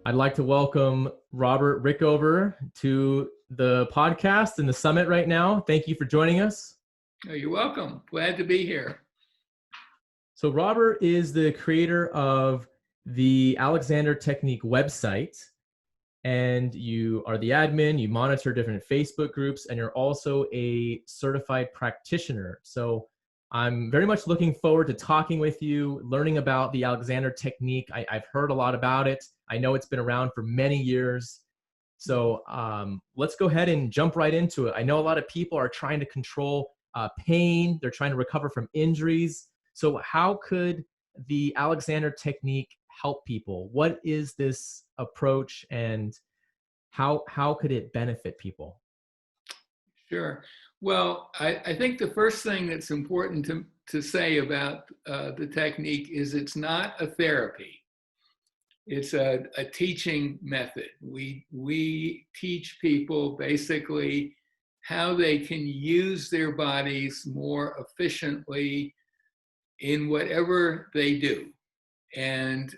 I'd like to welcome Robert Rickover to the podcast and the summit right now. Thank you for joining us. Oh, you're welcome. Glad to be here. So Robert is the creator of the Alexander Technique website, and you are the admin, you monitor different Facebook groups, and you're also a certified practitioner. So I'm very much looking forward to talking with you, learning about the Alexander Technique. I've heard a lot about it. I know it's been around for many years. So let's go ahead and jump right into it. I know a lot of people are trying to control pain. They're trying to recover from injuries. So how could the Alexander Technique help people? What is this approach, and how could it benefit people? Sure. Well, I think the first thing that's important to say about the technique is it's not a therapy. It's a teaching method. We teach people basically how they can use their bodies more efficiently in whatever they do. And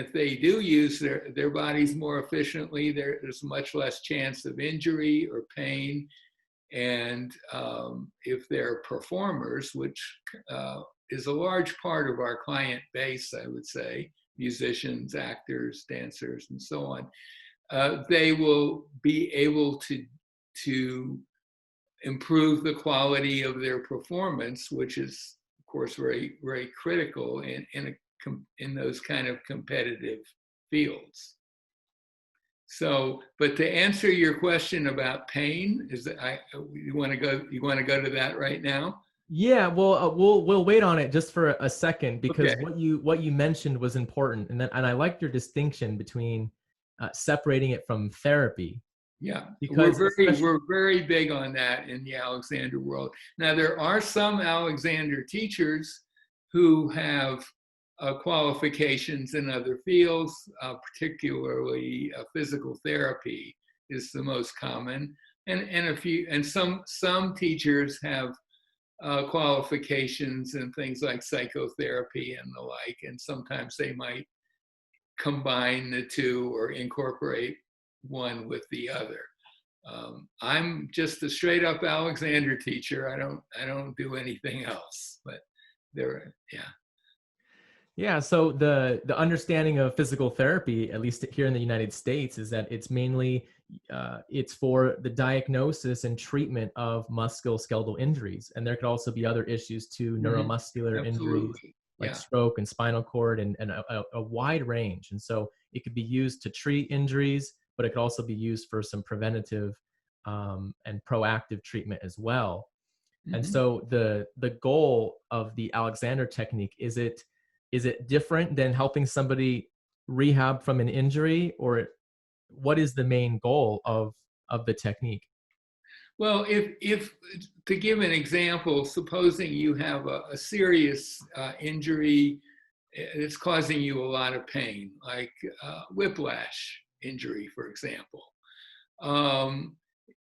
if they do use their bodies more efficiently, there's much less chance of injury or pain. And if they're performers, which is a large part of our client base, I would say, musicians, actors, dancers, and so on, they will be able to improve the quality of their performance, which is, of course, very, very critical in those kind of competitive fields. So, but to answer your question about pain, you want to go to that right now? Yeah, well, we'll wait on it just for a second, because Okay. what you mentioned was important, and I liked your distinction between separating it from therapy. Yeah, Because we're very big on that in the Alexander world. Now, there are some Alexander teachers who have qualifications in other fields, particularly physical therapy is the most common, and some teachers have qualifications in things like psychotherapy and the like, and sometimes they might combine the two or incorporate one with the other. I'm just a straight up Alexander teacher. I don't do anything else. But yeah. Yeah, so the understanding of physical therapy, at least here in the United States, is that it's mainly it's for the diagnosis and treatment of musculoskeletal injuries, and there could also be other issues too, Mm-hmm. neuromuscular injuries Absolutely. like Yeah. stroke and spinal cord, and a wide range. And so it could be used to treat injuries, but it could also be used for some preventative and proactive treatment as well. And Mm-hmm. so the goal of the Alexander Technique, is it different than helping somebody rehab from an injury, or what is the main goal of the technique? Well, if to give an example, supposing you have a serious injury that's causing you a lot of pain, like whiplash injury, for example,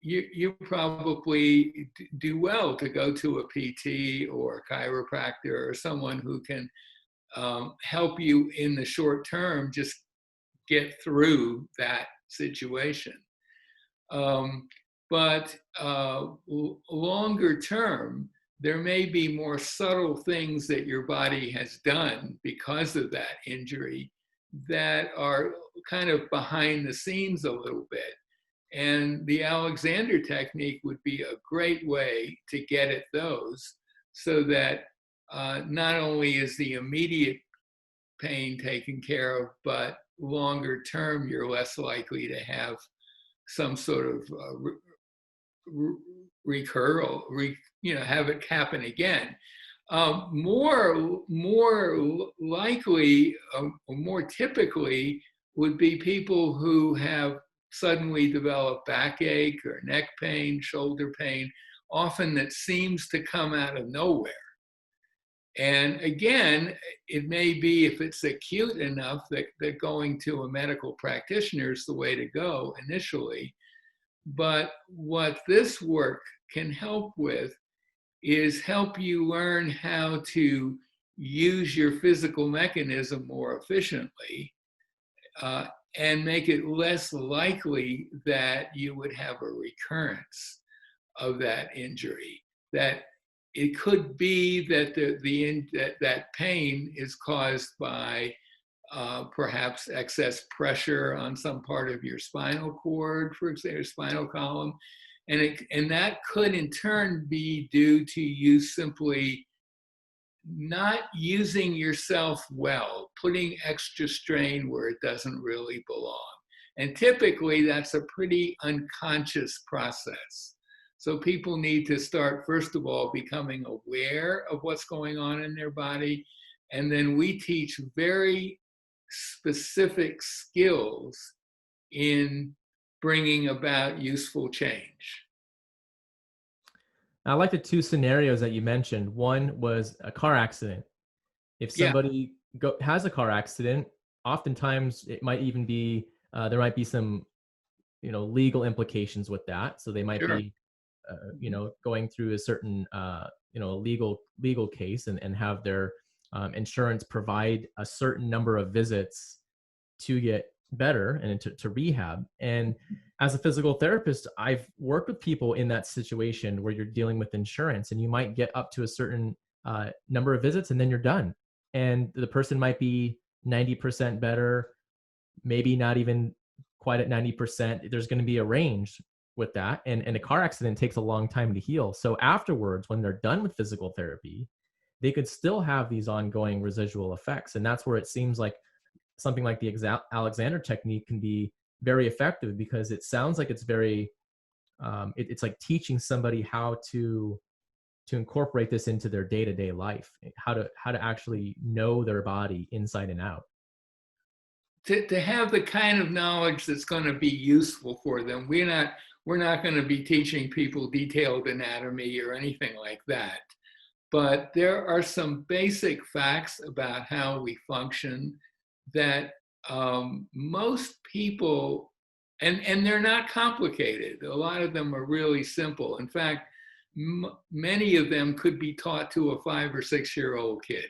you probably do well to go to a PT or a chiropractor or someone who can help you in the short term just get through that situation. But longer term, there may be more subtle things that your body has done because of that injury that are kind of behind the scenes a little bit. And the Alexander technique would be a great way to get at those, so that not only is the immediate pain taken care of, but longer term, you're less likely to have some sort of have it happen again. More likely, more typically, would be people who have suddenly developed backache or neck pain, shoulder pain, often that seems to come out of nowhere. And again, it may be, if it's acute enough, that going to a medical practitioner is the way to go initially. But what this work can help with is help you learn how to use your physical mechanism more efficiently, uh, and make it less likely that you would have a recurrence of that injury. That it could be that that pain is caused by perhaps excess pressure on some part of your spinal cord, for example, spinal column, and that could in turn be due to you simply not using yourself well, putting extra strain where it doesn't really belong. And typically that's a pretty unconscious process. So people need to start, first of all, becoming aware of what's going on in their body. And then we teach very specific skills in bringing about useful change. I like the two scenarios that you mentioned. One was a car accident. If Yeah, somebody has a car accident, oftentimes it might even be there might be some legal implications with that. So they might sure. be going through a certain legal case and have their insurance provide a certain number of visits to get better and to rehab. And as a physical therapist, I've worked with people in that situation where you're dealing with insurance and you might get up to a certain number of visits and then you're done. And the person might be 90% better, maybe not even quite at 90%. There's going to be a range with that. And a car accident takes a long time to heal. So afterwards, when they're done with physical therapy, they could still have these ongoing residual effects. And that's where it seems like something like the Alexander technique can be very effective, because it sounds like it's very, it's like teaching somebody how to incorporate this into their day-to-day life, how to actually know their body inside and out. To have the kind of knowledge that's going to be useful for them. We're not going to be teaching people detailed anatomy or anything like that. But there are some basic facts about how we function that most people, and they're not complicated. A lot of them are really simple. In fact, many of them could be taught to a 5 or 6 year old kid,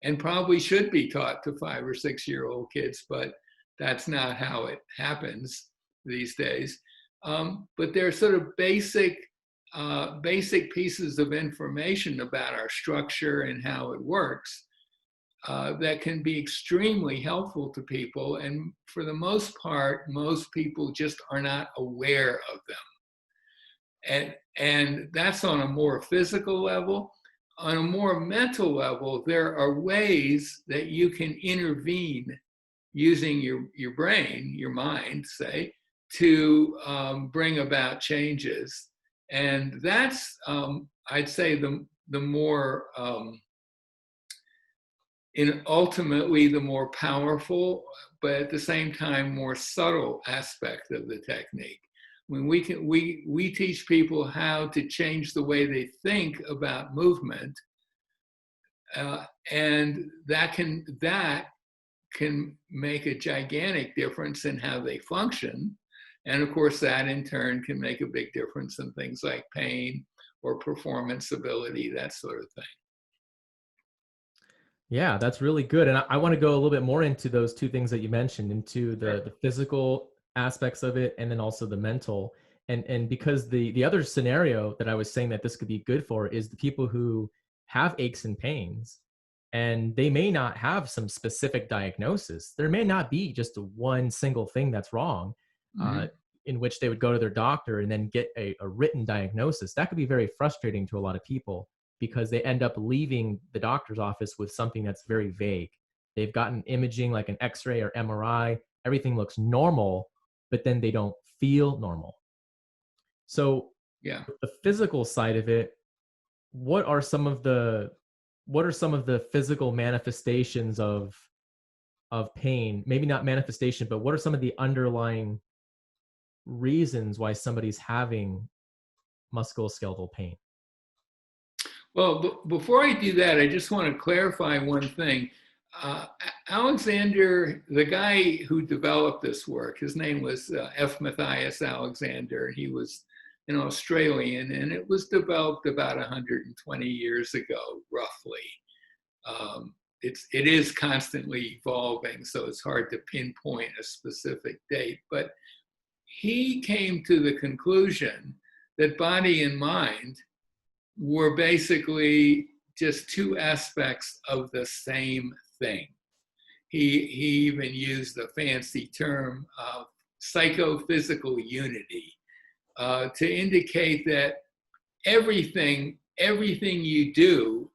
and probably should be taught to 5 or 6 year old kids, but that's not how it happens these days. But they're sort of basic pieces of information about our structure and how it works that can be extremely helpful to people. And for the most part, most people just are not aware of them. And that's on a more physical level. On a more mental level, there are ways that you can intervene using your brain, your mind, say, to bring about changes. And that's, I'd say, the more, ultimately the more powerful, but at the same time more subtle aspect of the technique. When we teach people how to change the way they think about movement, and that can make a gigantic difference in how they function. And of course, that in turn can make a big difference in things like pain or performance ability, that sort of thing. Yeah, that's really good. And I want to go a little bit more into those two things that you mentioned, into Sure. the physical aspects of it and then also the mental. And because the other scenario that I was saying that this could be good for is the people who have aches and pains, and they may not have some specific diagnosis. There may not be just one single thing that's wrong, Mm-hmm. uh, in which they would go to their doctor and then get a written diagnosis. That could be very frustrating to a lot of people, because they end up leaving the doctor's office with something that's very vague. They've gotten imaging like an X-ray or MRI, everything looks normal, but then they don't feel normal. So Yeah. the physical side of it, what are some of the physical manifestations of pain? Maybe not manifestation, but what are some of the underlying reasons why somebody's having musculoskeletal pain? Well, before I do that, I just want to clarify one thing. Uh, Alexander, the guy who developed this work, his name was F. Matthias Alexander. He was an Australian, and it was developed about 120 years ago, roughly. it is constantly evolving, so it's hard to pinpoint a specific date. But he came to the conclusion that body and mind were basically just two aspects of the same thing. He even used the fancy term of psychophysical unity to indicate that everything you do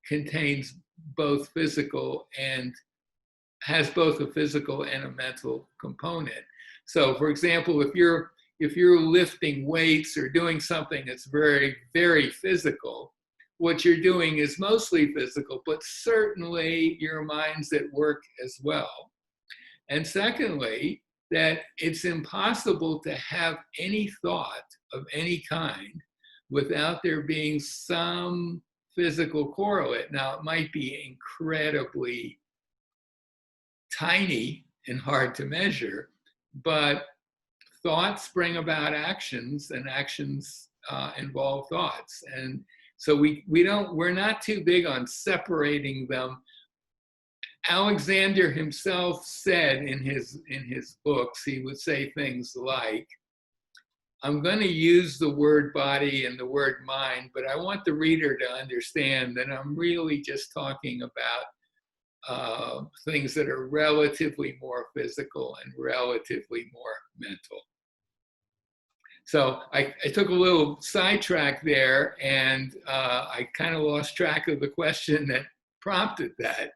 contains both physical and has both a physical and a mental component. So, for example, if you're lifting weights or doing something that's very, very physical, what you're doing is mostly physical, but certainly your mind's at work as well. And secondly, that it's impossible to have any thought of any kind without there being some physical correlate. Now, it might be incredibly tiny and hard to measure, but thoughts bring about actions, and actions involve thoughts. And so we're not too big on separating them. Alexander himself said in his books, he would say things like, I'm going to use the word body and the word mind, but I want the reader to understand that I'm really just talking about things that are relatively more physical and relatively more mental. So I took a little sidetrack there, and I kind of lost track of the question that prompted that.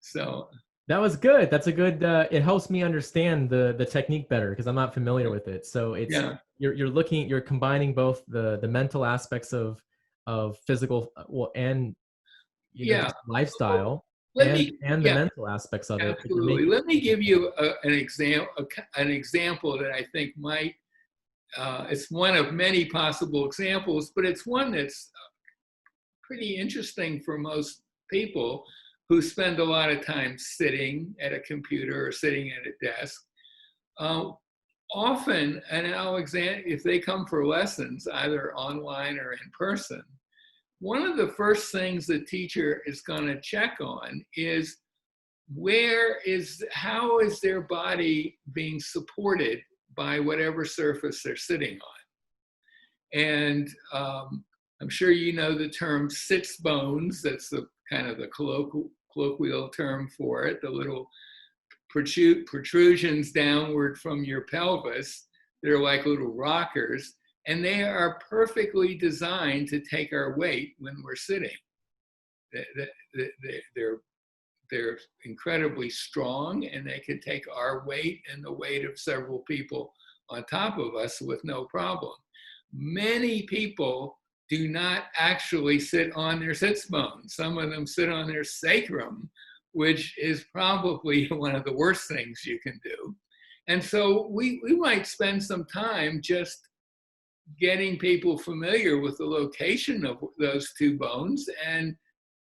So that was good. That's a good. It helps me understand the technique better because I'm not familiar with it. So it's yeah, you're combining both the mental aspects of physical and yeah. just lifestyle Let me, and the yeah, mental aspects of it, but you're absolutely. making Let me give you an example that I think might. It's one of many possible examples, but it's one that's pretty interesting for most people who spend a lot of time sitting at a computer or sitting at a desk. Often, if they come for lessons, either online or in person, one of the first things the teacher is going to check on is how is their body being supported by whatever surface they're sitting on. And I'm sure you know the term sits bones. That's the kind of the colloquial term for it, the little protrusions downward from your pelvis. They're like little rockers, and they are perfectly designed to take our weight when we're sitting. They're incredibly strong, and they can take our weight and the weight of several people on top of us with no problem. Many people do not actually sit on their sits bones. Some of them sit on their sacrum, which is probably one of the worst things you can do. And so we might spend some time just getting people familiar with the location of those two bones. And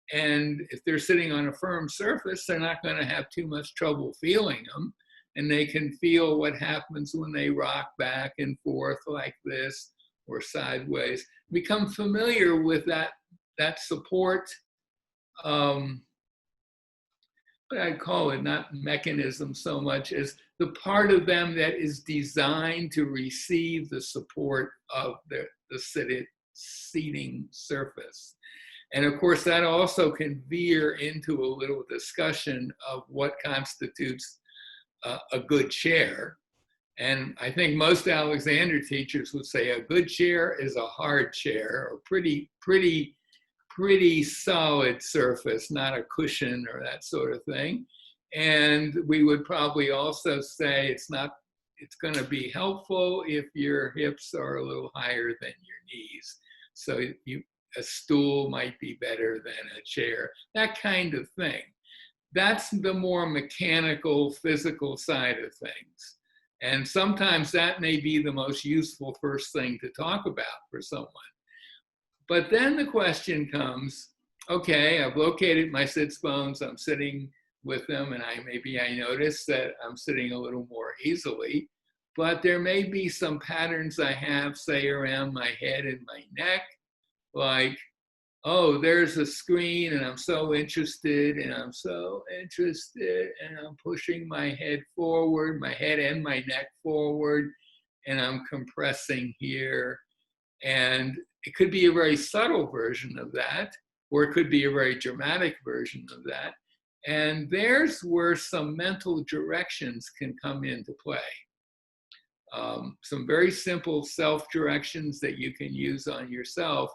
if they're sitting on a firm surface, they're not going to have too much trouble feeling them. And they can feel what happens when they rock back and forth like this or sideways. Become familiar with that support, what I'd call it, not mechanism so much as the part of them that is designed to receive the support of the seating surface. And of course, that also can veer into a little discussion of what constitutes a good chair. And I think most Alexander teachers would say a good chair is a hard chair, or pretty solid surface, not a cushion or that sort of thing. And we would probably also say it's going to be helpful if your hips are a little higher than your knees. So a stool might be better than a chair, that kind of thing. That's the more mechanical, physical side of things. And sometimes that may be the most useful first thing to talk about for someone. But then the question comes, okay, I've located my sits bones, I'm sitting with them, and I notice that I'm sitting a little more easily, but there may be some patterns I have, say, around my head and my neck, like, oh, there's a screen and I'm so interested and I'm so interested and I'm pushing my head forward, my head and my neck forward, and I'm compressing here. And it could be a very subtle version of that, or it could be a very dramatic version of that. And there's where some mental directions can come into play. Some very simple self-directions that you can use on yourself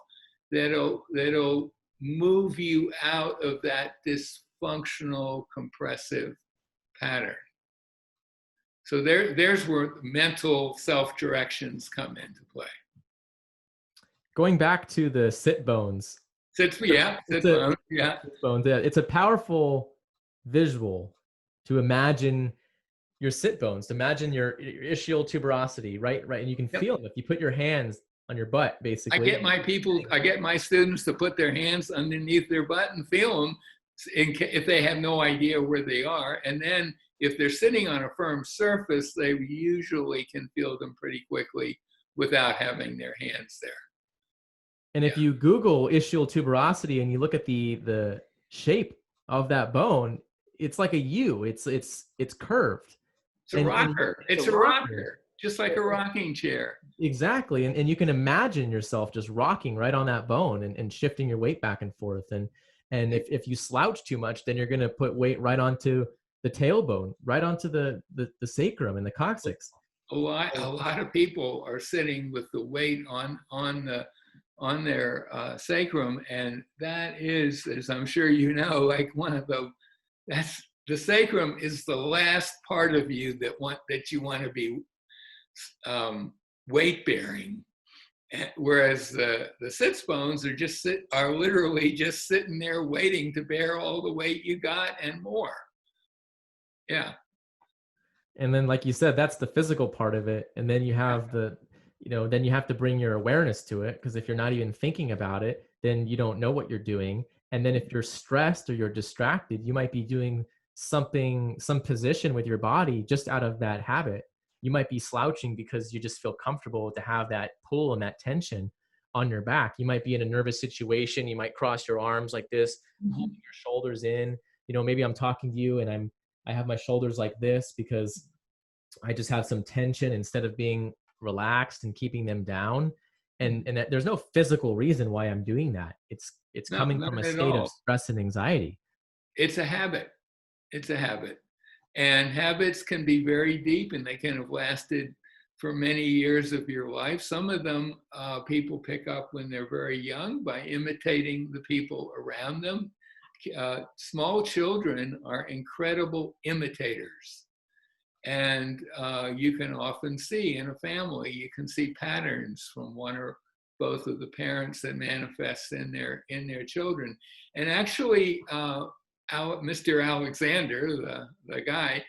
that'll move you out of that dysfunctional compressive pattern. So there's where mental self-directions come into play. Going back to the sit bones. Yeah. Sit bones. Yeah, it's a powerful visual to imagine your sit bones. Imagine your ischial tuberosity, right? And you can feel them if you put your hands on your butt, basically. I get my students to put their hands underneath their butt and feel them if they have no idea where they are. And then if they're sitting on a firm surface, they usually can feel them pretty quickly without having their hands there. And if you Google ischial tuberosity and you look at the shape of that bone, it's like a U. It's curved. It's a rocker. It's a rocker, just like a rocking chair. Exactly. And you can imagine yourself just rocking right on that bone and shifting your weight back and forth. And if you slouch too much, then you're going to put weight right onto the tailbone, right onto the sacrum and the coccyx. A lot of people are sitting with the weight on their sacrum, and that is, as I'm sure you know, like the sacrum is the last part of you that you want to be weight bearing, whereas the sits bones are literally just sitting there waiting to bear all the weight you got and more. Yeah. And then, like you said, that's the physical part of it, and then you have then you have to bring your awareness to it, because if you're not even thinking about it, then you don't know what you're doing. And then if you're stressed or you're distracted, you might be doing some position with your body just out of that habit. You might be slouching because you just feel comfortable to have that pull and that tension on your back. You might be in a nervous situation. You might cross your arms like this, holding your shoulders in. Maybe I'm talking to you and I have my shoulders like this because I just have some tension instead of being relaxed and keeping them down. And there's no physical reason why I'm doing that. It's coming from a state of stress and anxiety. It's a habit. It's a habit. And habits can be very deep, and they can have lasted for many years of your life. Some of them people pick up when they're very young by imitating the people around them. Small children are incredible imitators. And you can often see in a family, you can see patterns from one or both of the parents that manifest in their children. And actually, Mr. Alexander, the guy,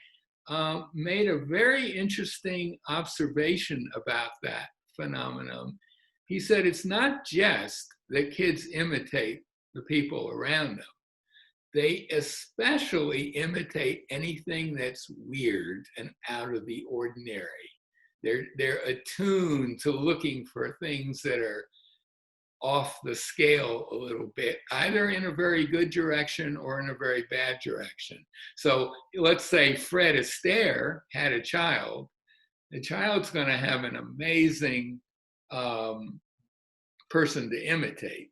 made a very interesting observation about that phenomenon. He said it's not just that kids imitate the people around them. They especially imitate anything that's weird and out of the ordinary. They're attuned to looking for things that are off the scale a little bit, either in a very good direction or in a very bad direction. So let's say Fred Astaire had a child. The child's going to have an amazing person to imitate.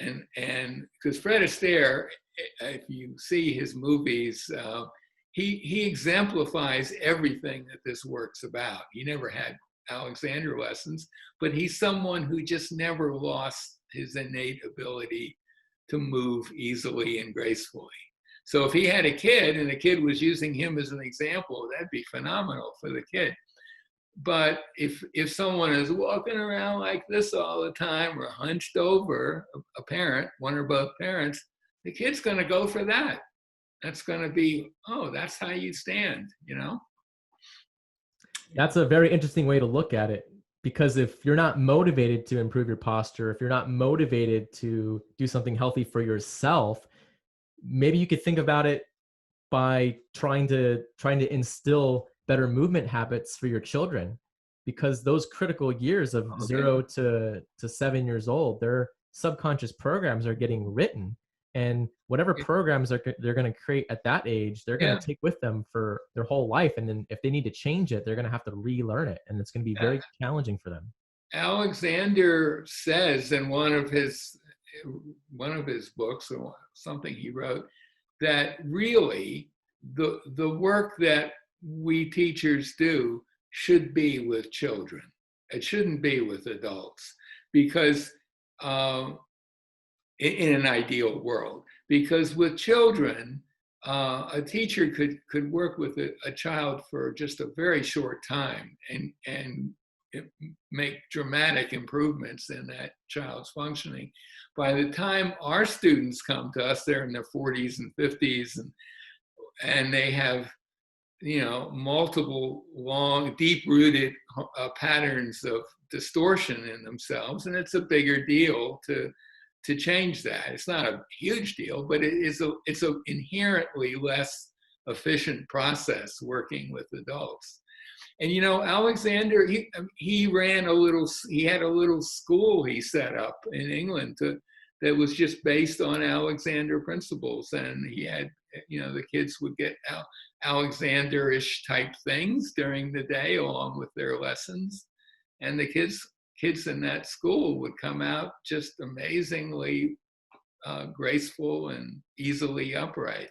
And because Fred Astaire, if you see his movies, he exemplifies everything that this work's about. He never had Alexander lessons, but he's someone who just never lost his innate ability to move easily and gracefully. So if he had a kid and the kid was using him as an example, that'd be phenomenal for the kid. But if someone is walking around like this all the time or hunched over, a parent, one or both parents, the kid's going to go for that. That's going to be, oh, that's how you stand, That's a very interesting way to look at it, because if you're not motivated to improve your posture, if you're not motivated to do something healthy for yourself, maybe you could think about it by trying to instill better movement habits for your children, because those critical years of 0 to 7 years old, they're subconscious programs are getting written, and whatever programs they're going to create at that age, they're going Yeah. to take with them for their whole life. And then if they need to change it, they're going to have to relearn it, and it's going to be very challenging for them. Alexander says in one of his books or something he wrote that really the work that we teachers do should be with children. It shouldn't be with adults, because in an ideal world, because with children, a teacher could work with a child for just a very short time and make dramatic improvements in that child's functioning. By the time our students come to us, they're in their 40s and 50s, and they have, multiple long, deep-rooted patterns of distortion in themselves, and it's a bigger deal to change that. It's not a huge deal, but it's a inherently less efficient process working with adults. And Alexander, he had a little school he set up in England that was just based on Alexander principles, and he had, the kids would get Alexander-ish type things during the day along with their lessons, and the kids in that school would come out just amazingly graceful and easily upright.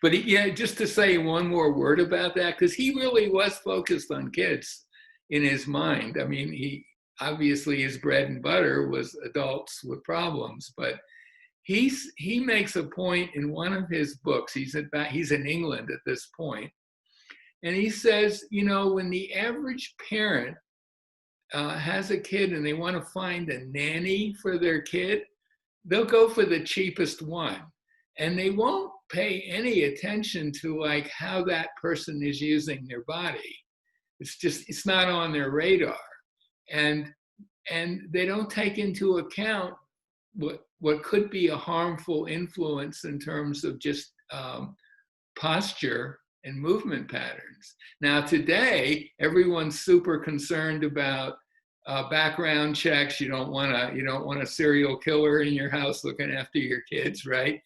But just to say one more word about that, because he really was focused on kids in his mind. I mean, obviously his bread and butter was adults with problems, but he makes a point in one of his books. He's in England at this point, and he says, when the average parent has a kid and they want to find a nanny for their kid, they'll go for the cheapest one, and they won't pay any attention to like how that person is using their body. It's not on their radar, and they don't take into account what could be a harmful influence in terms of just posture and movement patterns. Now today, everyone's super concerned about background checks. You don't want a serial killer in your house looking after your kids, right?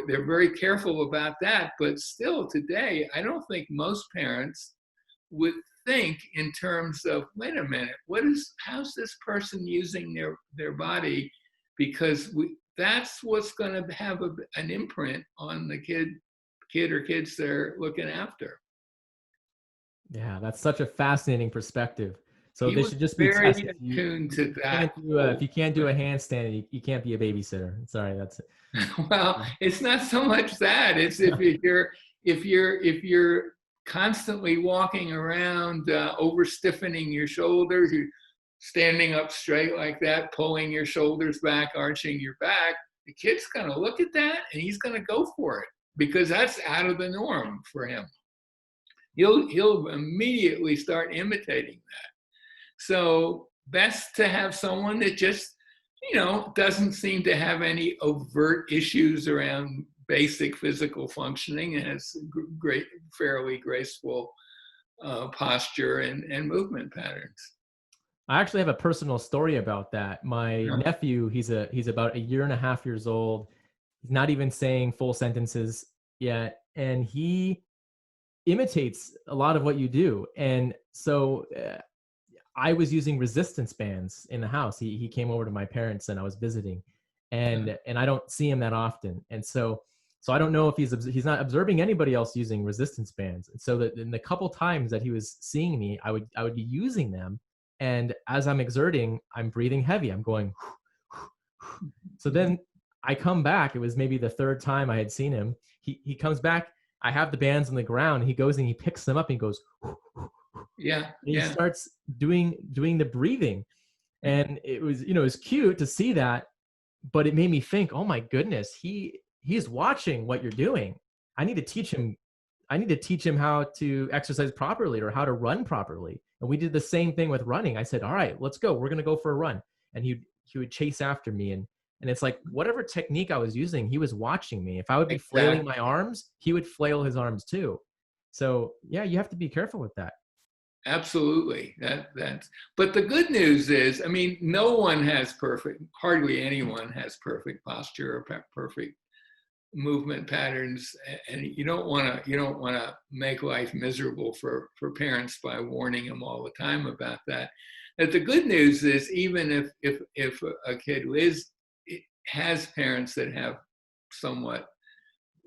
They're very careful about that, but still today, I don't think most parents would think in terms of, wait a minute, how's this person using their body? Because that's what's going to have an imprint on the kid or kids they're looking after. Yeah, that's such a fascinating perspective. So He they was should just be very tested. attuned to that. If you can't do a handstand, you can't be a babysitter. Sorry, that's it. Well, it's not so much that. It's if you're constantly walking around over stiffening your shoulders, you're standing up straight like that, pulling your shoulders back, arching your back, the kid's going to look at that and he's going to go for it because that's out of the norm for him. He'll immediately start imitating that. So best to have someone that just, doesn't seem to have any overt issues around basic physical functioning and has fairly graceful posture and movement patterns. I actually have a personal story about that. My nephew, he's about 1.5 years old. He's not even saying full sentences yet, and he imitates a lot of what you do. And so I was using resistance bands in the house. He came over to my parents and I was visiting, and I don't see him that often. And so I don't know if he's not observing anybody else using resistance bands. And so that in the couple times that he was seeing me, I would be using them. And as I'm exerting, I'm breathing heavy. I'm going. So then I come back. It was maybe the third time I had seen him. He comes back. I have the bands on the ground. He goes and he picks them up and goes. Yeah. And he starts doing the breathing, and it was cute to see that, but it made me think, oh my goodness, he's watching what you're doing. I need to teach him how to exercise properly or how to run properly. And we did the same thing with running. I said, all right, let's go. We're going to go for a run. And he would chase after me. And it's like, whatever technique I was using, he was watching me. If I would be flailing my arms, he would flail his arms too. So yeah, you have to be careful with that. Absolutely. But the good news is, I mean, no one has perfect, hardly anyone has perfect posture or perfect movement patterns, and you don't want to make life miserable for parents by warning them all the time about that. But the good news is, even if a kid has parents that have somewhat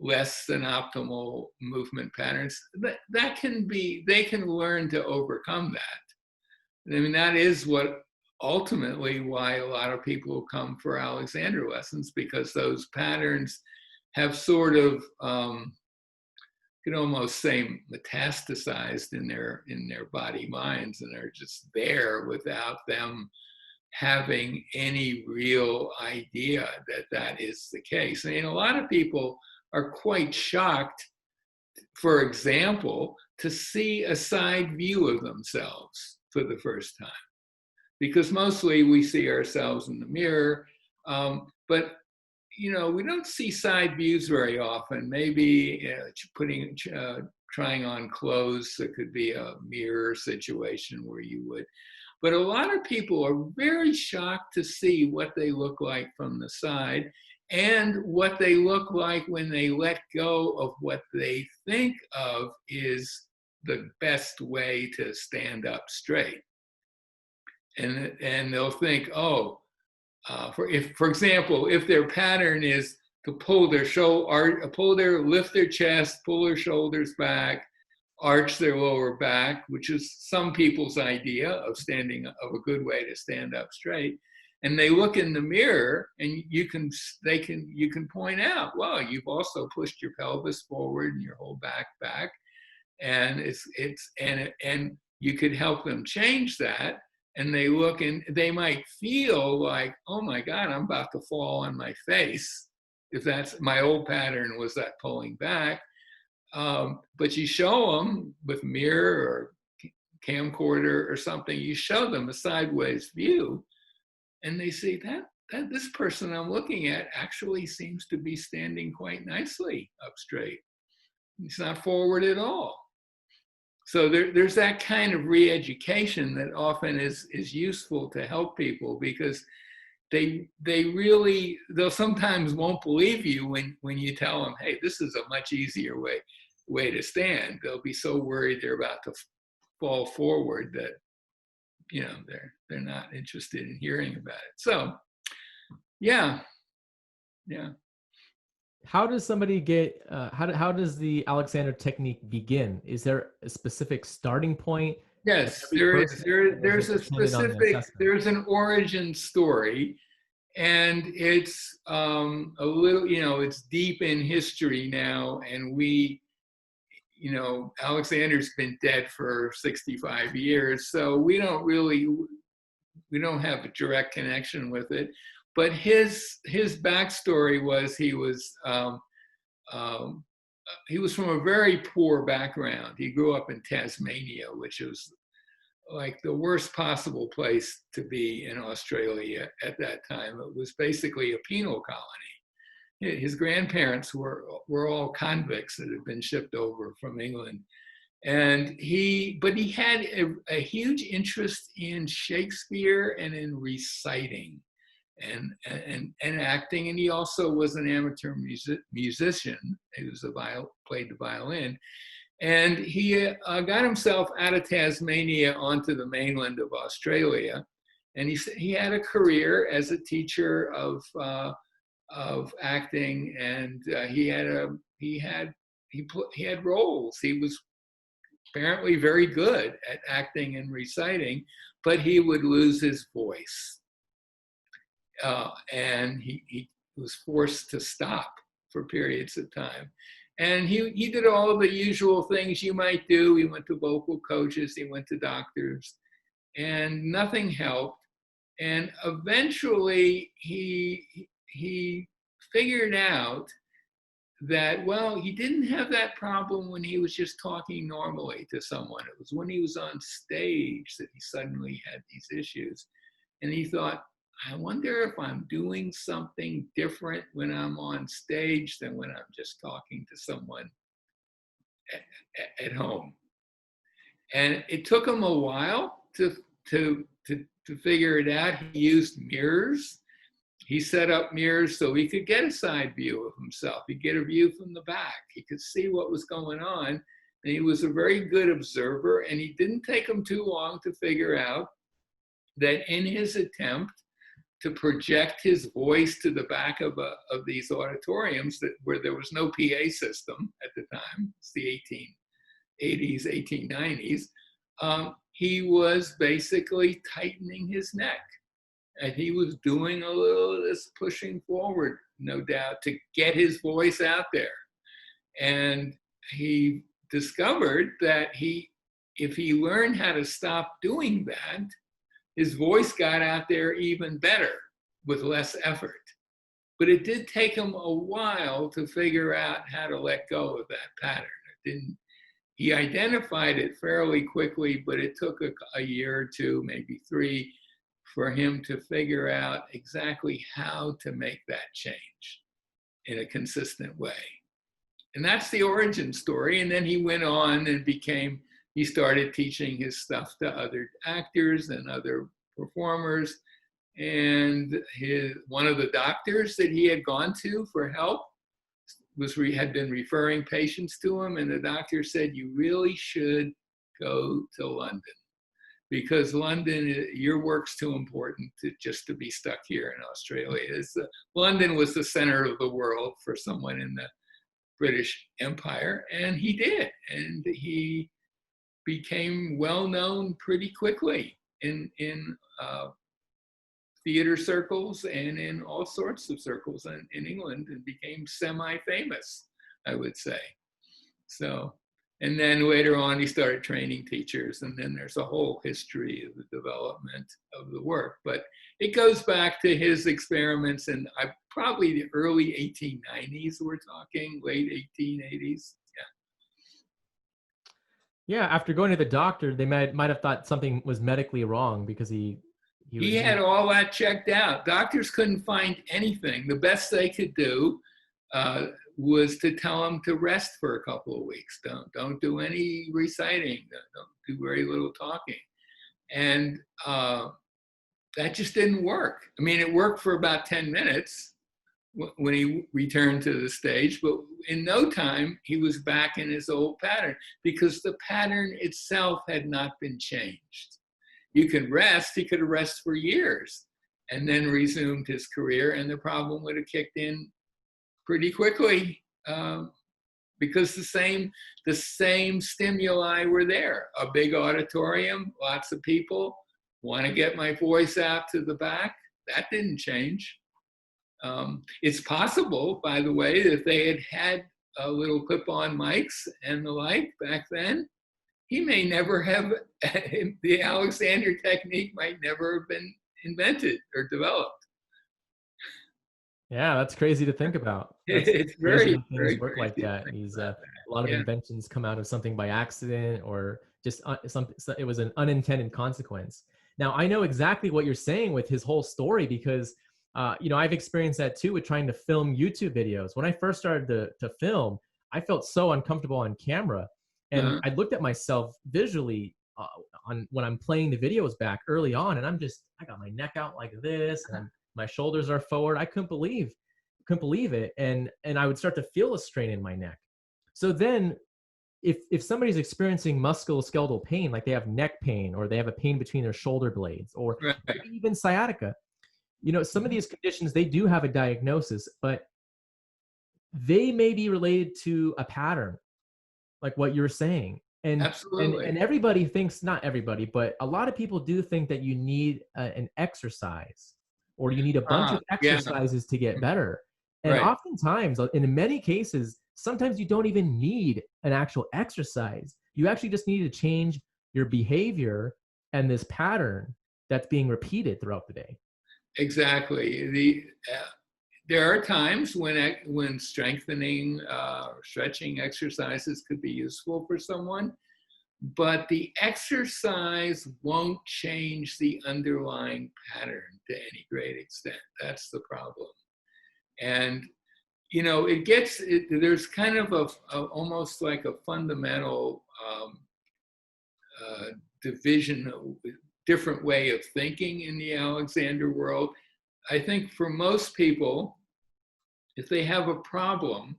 less than optimal movement patterns, that can be, they can learn to overcome that. I mean, that is what ultimately why a lot of people come for Alexander lessons, because those patterns have sort of, you could almost say, metastasized in their body minds, and are just there without them having any real idea that that is the case. I mean, a lot of people are quite shocked, for example, to see a side view of themselves for the first time, because mostly we see ourselves in the mirror, but we don't see side views very often. Maybe trying on clothes, that could be a mirror situation where you would. But a lot of people are very shocked to see what they look like from the side, and what they look like when they let go of what they think of is the best way to stand up straight. And they'll think, oh, for example, if their pattern is to lift their chest, pull their shoulders back, arch their lower back, which is some people's idea of a good way to stand up straight. And they look in the mirror, and you can point out, well, you've also pushed your pelvis forward and your whole back, and and you could help them change that. And they look, and they might feel like, oh my God, I'm about to fall on my face. If that's my old pattern, was that pulling back. But you show them with mirror or camcorder or something, you show them a sideways view, and they see that this person I'm looking at actually seems to be standing quite nicely up straight. He's not forward at all. So there's that kind of re-education that often is useful to help people, because they'll sometimes won't believe you when you tell them, hey, this is a much easier way to stand. They'll be so worried they're about to fall forward that they're not interested in hearing about it. So yeah. How does somebody get? How does the Alexander technique begin? Is there a specific starting point? Yes, Every there is. person, or is There's it a dependent on the specific. assessment? There's an origin story, and it's a little. It's deep in history now, and Alexander's been dead for 65 years, so we don't have a direct connection with it. But his backstory was he was from a very poor background. He grew up in Tasmania, which was like the worst possible place to be in Australia at that time. It was basically a penal colony. His grandparents were all convicts that had been shipped over from England. But he had a huge interest in Shakespeare and in reciting and acting. And he also was an amateur musician. He played the violin. And he got himself out of Tasmania onto the mainland of Australia. And he had a career as a teacher of acting, and he had roles. He was apparently very good at acting and reciting, but he would lose his voice, and he was forced to stop for periods of time. And he did all the usual things you might do. He went to vocal coaches, he went to doctors, and nothing helped. And eventually he figured out that, well, he didn't have that problem when he was just talking normally to someone. It was when he was on stage that he suddenly had these issues. And he thought, I wonder if I'm doing something different when I'm on stage than when I'm just talking to someone at home. And it took him a while to figure it out. He used mirrors. He set up mirrors so he could get a side view of himself. He'd get a view from the back. He could see what was going on. And he was a very good observer. And it didn't take him too long to figure out that in his attempt to project his voice to the back of these auditoriums where there was no PA system at the time, it's the 1880s, 1890s, he was basically tightening his neck. And he was doing a little of this pushing forward, no doubt, to get his voice out there. And he discovered that if he learned how to stop doing that, his voice got out there even better with less effort. But it did take him a while to figure out how to let go of that pattern. He identified it fairly quickly, but it took a year or two, maybe 3, for him to figure out exactly how to make that change in a consistent way. And that's the origin story. And then he went on and he started teaching his stuff to other actors and other performers. And one of the doctors that he had gone to for help had been referring patients to him. And the doctor said, you really should go to London, because London, your work's too important just to be stuck here in Australia. London was the center of the world for someone in the British Empire, and he did. And he became well known pretty quickly in theater circles and in all sorts of circles in England, and became semi-famous, I would say. So, and then later on, he started training teachers, and then there's a whole history of the development of the work. But it goes back to his experiments in probably the early 1890s, we're talking, late 1880s. Yeah, after going to the doctor, they might have thought something was medically wrong because he had all that checked out. Doctors couldn't find anything. The best they could do was to tell him to rest for a couple of weeks. Don't do any reciting. Don't do very little talking. And that just didn't work. I mean, it worked for about 10 minutes when he returned to the stage, but in no time, he was back in his old pattern, because the pattern itself had not been changed. You can rest, he could rest for years and then resumed his career, and the problem would have kicked in pretty quickly because the same stimuli were there. A big auditorium, lots of people, want to get my voice out to the back. That didn't change. It's possible, by the way, that if they had little clip-on mics and the like back then, he may never have, the Alexander technique might never have been invented or developed. Yeah, that's crazy to think about. It's very, very work like that. A lot of inventions come out of something by accident, or just it was an unintended consequence. Now, I know exactly what you're saying with his whole story, because I've experienced that too with trying to film YouTube videos. When I first started to film, I felt so uncomfortable on camera. And I looked at myself visually when I'm playing the videos back early on, and I got my neck out like this, and my shoulders are forward. I couldn't believe it. And I would start to feel a strain in my neck. So then if somebody's experiencing musculoskeletal pain, like they have neck pain, or they have a pain between their shoulder blades, or even sciatica, some of these conditions, they do have a diagnosis, but they may be related to a pattern, like what you're saying. And absolutely. And everybody thinks, not everybody, but a lot of people do think that you need an exercise, or you need a bunch of exercises to get better. And oftentimes, in many cases, sometimes you don't even need an actual exercise. You actually just need to change your behavior and this pattern that's being repeated throughout the day. Exactly. There are times when strengthening or stretching exercises could be useful for someone, but the exercise won't change the underlying pattern to any great extent. That's the problem. And there's kind of almost like a fundamental division, different way of thinking in the Alexander world. I think for most people, if they have a problem,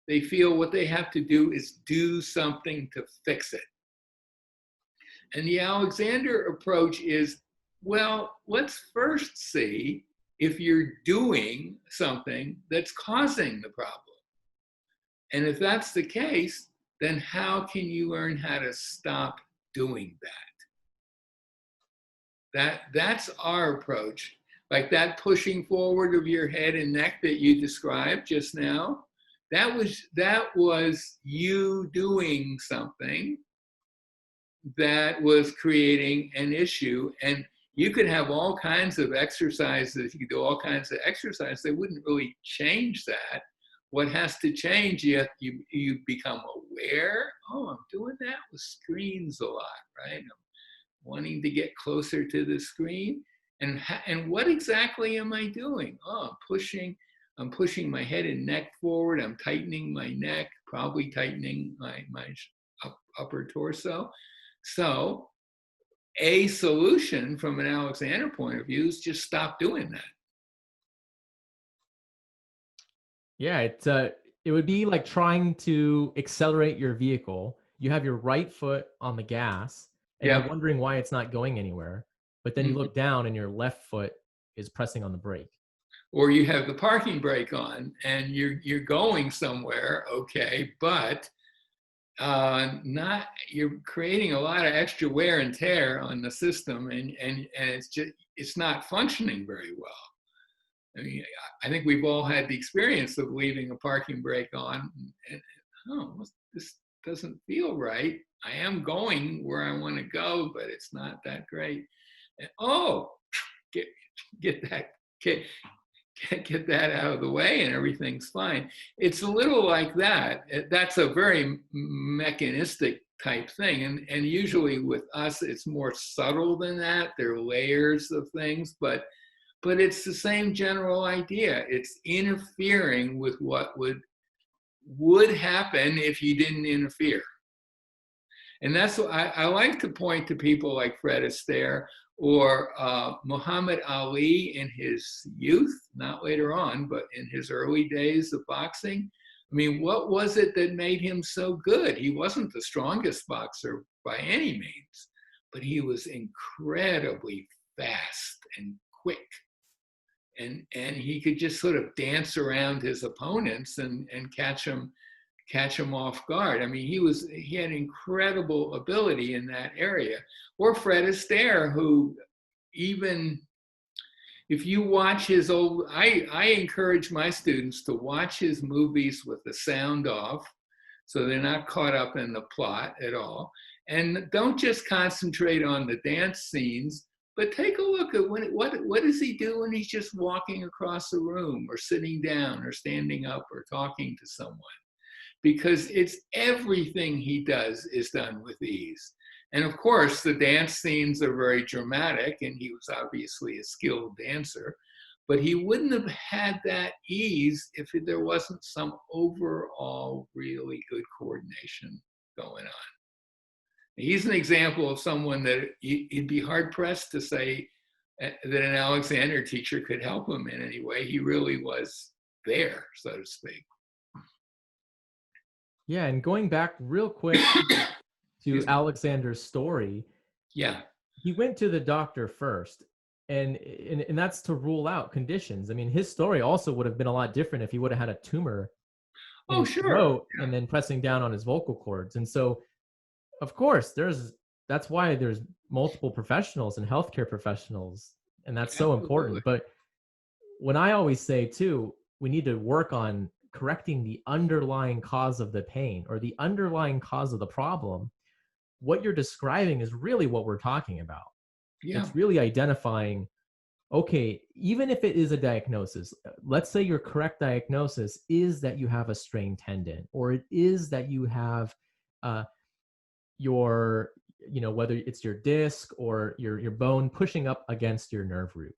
they feel what they have to do is do something to fix it. And the Alexander approach is, well, let's first see if you're doing something that's causing the problem. And if that's the case, then how can you learn how to stop doing that? That's our approach. Like that pushing forward of your head and neck that you described just now, that was you doing something that was creating an issue. And you could have all kinds of exercises, you could do all kinds of exercises, they wouldn't really change that. What has to change, you become aware, oh, I'm doing that with screens a lot, right? I'm wanting to get closer to the screen. And what exactly am I doing? Oh, I'm pushing my head and neck forward, I'm tightening my neck, probably tightening my upper torso. So a solution from an Alexander point of view is just stop doing that. Yeah, it would be like trying to accelerate your vehicle. You have your right foot on the gas and Yeah. you're wondering why it's not going anywhere. But then you Mm-hmm. look down and your left foot is pressing on the brake. Or you have the parking brake on and you're going somewhere, okay, but you're creating a lot of extra wear and tear on the system, and it's not functioning very well. I mean, I think we've all had the experience of leaving a parking brake on and oh, this doesn't feel right. I am going where I want to go, but it's not that great. And, oh, get that out of the way and everything's fine. It's a little like that. That's a very mechanistic type thing. And usually with us, it's more subtle than that. There are layers of things, but it's the same general idea. It's interfering with what would happen if you didn't interfere. And that's what I like to point to people like Fred Astaire or Muhammad Ali in his youth, not later on, but in his early days of boxing. I mean, what was it that made him so good? He wasn't the strongest boxer by any means, but he was incredibly fast and quick. And he could just sort of dance around his opponents and catch them off guard. I mean, he had incredible ability in that area. Or Fred Astaire, who even if you watch his old, I encourage my students to watch his movies with the sound off, so they're not caught up in the plot at all. And don't just concentrate on the dance scenes, but take a look at what does he do when he's just walking across the room or sitting down or standing up or talking to someone. Because it's everything he does is done with ease. And of course, the dance scenes are very dramatic, and he was obviously a skilled dancer, but he wouldn't have had that ease if there wasn't some overall really good coordination going on. He's an example of someone that you'd be hard-pressed to say that an Alexander teacher could help him in any way. He really was there, so to speak. Yeah, and going back real quick to Alexander's story, yeah, he went to the doctor first, and that's to rule out conditions. I mean, his story also would have been a lot different if he would have had a tumor in his throat and then pressing down on his vocal cords. And so, of course, that's why there's multiple professionals and healthcare professionals, and that's so important. But when I always say too, we need to work on correcting the underlying cause of the pain or the underlying cause of the problem. What you're describing is really what we're talking about. Yeah. It's really identifying, okay, even if it is a diagnosis, let's say your correct diagnosis is that you have a strained tendon, or it is that you have whether it's your disc or your bone pushing up against your nerve root,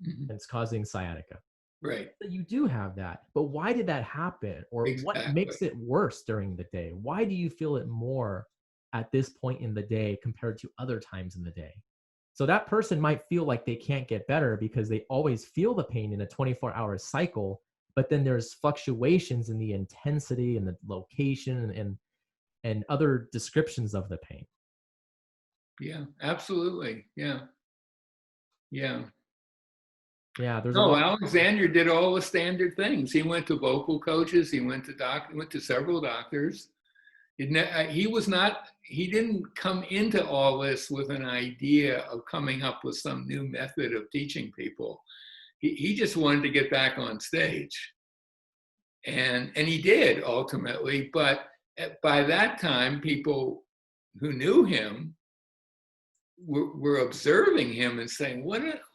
and it's causing sciatica. Right. You do have that, but why did that happen? Or what makes it worse during the day? Why do you feel it more at this point in the day compared to other times in the day. So that person might feel like they can't get better because they always feel the pain in a 24-hour cycle, but then there's fluctuations in the intensity and the location and other descriptions of the pain. Yeah, absolutely. Yeah. Yeah. Yeah, there's a No, lot. Alexander did all the standard things. He went to vocal coaches. He went to several doctors. He was not, he didn't come into all this with an idea of coming up with some new method of teaching people. He just wanted to get back on stage. And he did ultimately, but by that time, people who knew him were observing him and saying,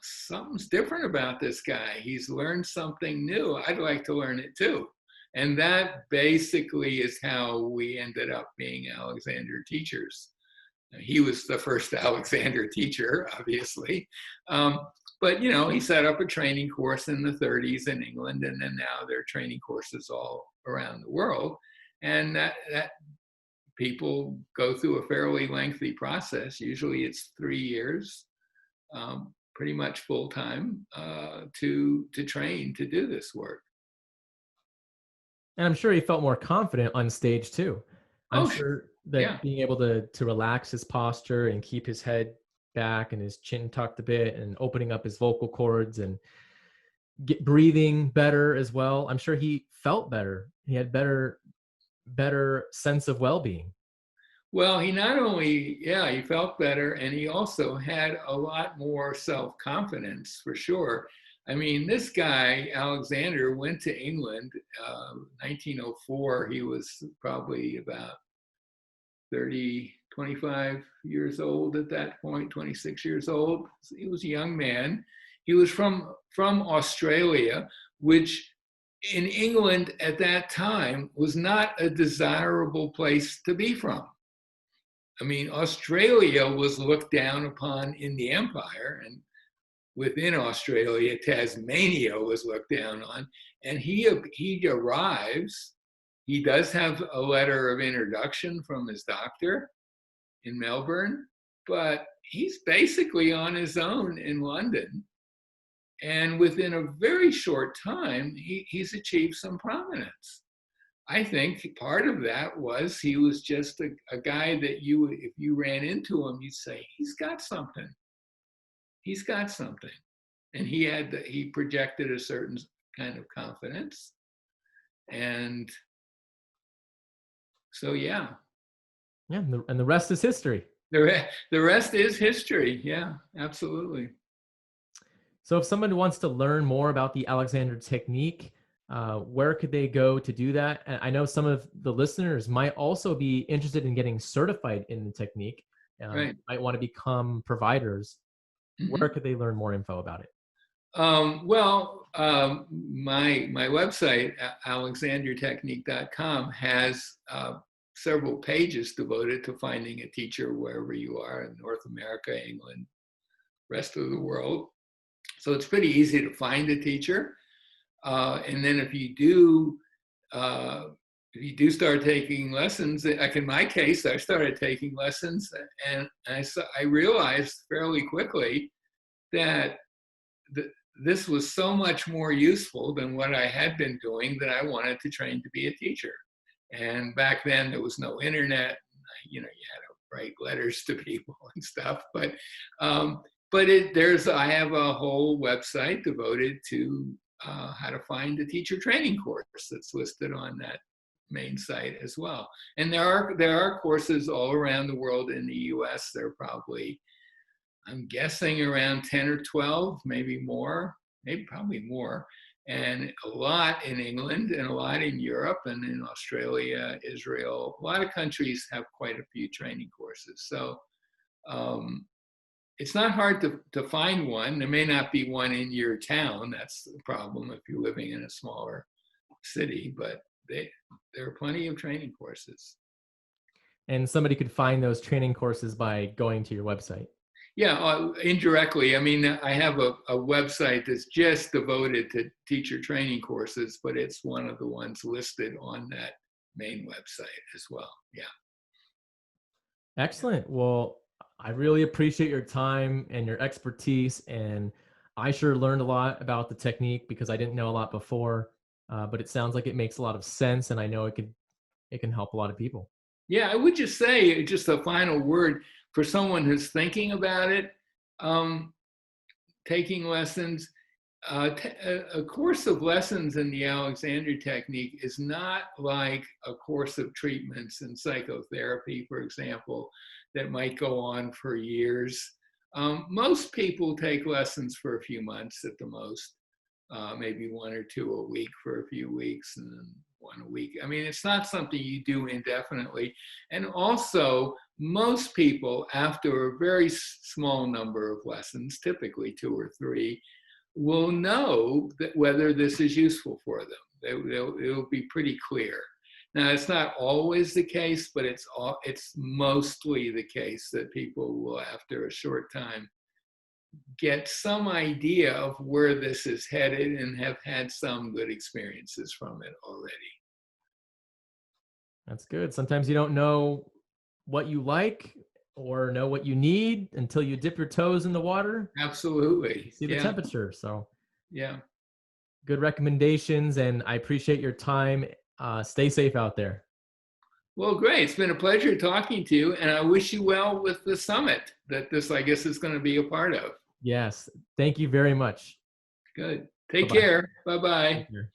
something's different about this guy. He's learned something new. I'd like to learn it too. And that basically is how we ended up being Alexander teachers. He was the first Alexander teacher, obviously. But, he set up a training course in the 30s in England, and then now there are training courses all around the world. And that people go through a fairly lengthy process. Usually it's 3 years, pretty much full time, to train to do this work. And I'm sure he felt more confident on stage too. I'm Oh, sure that yeah. being able to relax his posture and keep his head back and his chin tucked a bit and opening up his vocal cords and breathing better as well. I'm sure he felt better. He had better sense of well-being. Well, he not only, he felt better, and he also had a lot more self-confidence for sure. I mean, this guy, Alexander, went to England, 1904. He was probably about 25 years old at that point, 26 years old. He was a young man. He was from Australia, which in England at that time was not a desirable place to be from. I mean, Australia was looked down upon in the empire, and within Australia, Tasmania was looked down on. And he arrives. He does have a letter of introduction from his doctor in Melbourne, but he's basically on his own in London. And within a very short time, he's achieved some prominence. I think part of that was he was just a guy that if you ran into him, you'd say, he's got something. He's got something. And he projected a certain kind of confidence. And so, yeah. Yeah, and the rest is history. The rest is history. Yeah, absolutely. So if someone wants to learn more about the Alexander technique, where could they go to do that? And I know some of the listeners might also be interested in getting certified in the technique, Right. might want to become providers. Mm-hmm. Where could they learn more info about it? My website, alexandertechnique.com, has several pages devoted to finding a teacher wherever you are in North America, England, rest of the world. So it's pretty easy to find a teacher. And then if you do start taking lessons, like in my case, I started taking lessons, and I realized fairly quickly that this was so much more useful than what I had been doing that I wanted to train to be a teacher. And back then there was no internet, you had to write letters to people and stuff. But I have a whole website devoted to how to find a teacher training course that's listed on that main site as well. And there are courses all around the world. In the US, there are probably, I'm guessing, around 10 or 12, maybe probably more, and a lot in England and a lot in Europe and in Australia, Israel. A lot of countries have quite a few training courses. So it's not hard to find one. There may not be one in your town. That's the problem if you're living in a smaller city, but there are plenty of training courses. And somebody could find those training courses by going to your website. Yeah, indirectly. I mean, I have a website that's just devoted to teacher training courses, but it's one of the ones listed on that main website as well. Yeah. Excellent. Well, I really appreciate your time and your expertise, and I sure learned a lot about the technique because I didn't know a lot before. But it sounds like it makes a lot of sense, and I know it can help a lot of people. Yeah, I would just say, just a final word for someone who's thinking about it, um, taking lessons. A course of lessons in the Alexander technique is not like a course of treatments in psychotherapy, for example, that might go on for years. Most people take lessons for a few months at the most, maybe one or two a week for a few weeks, and then one a week. I mean, it's not something you do indefinitely. And also, most people, after a very small number of lessons, typically two or three, will know that whether this is useful for them. It'll be pretty clear. Now, it's not always the case, but it's mostly the case that people will, after a short time, get some idea of where this is headed and have had some good experiences from it already. That's good. Sometimes you don't know what you like or know what you need until you dip your toes in the water, Absolutely. see the Yeah. temperature. So, Yeah. good recommendations, and I appreciate your time. Stay safe out there. Well, great. It's been a pleasure talking to you, and I wish you well with the summit that this, I guess, is going to be a part of. Yes. Thank you very much. Good. Bye Take bye. care. Bye bye. Take care.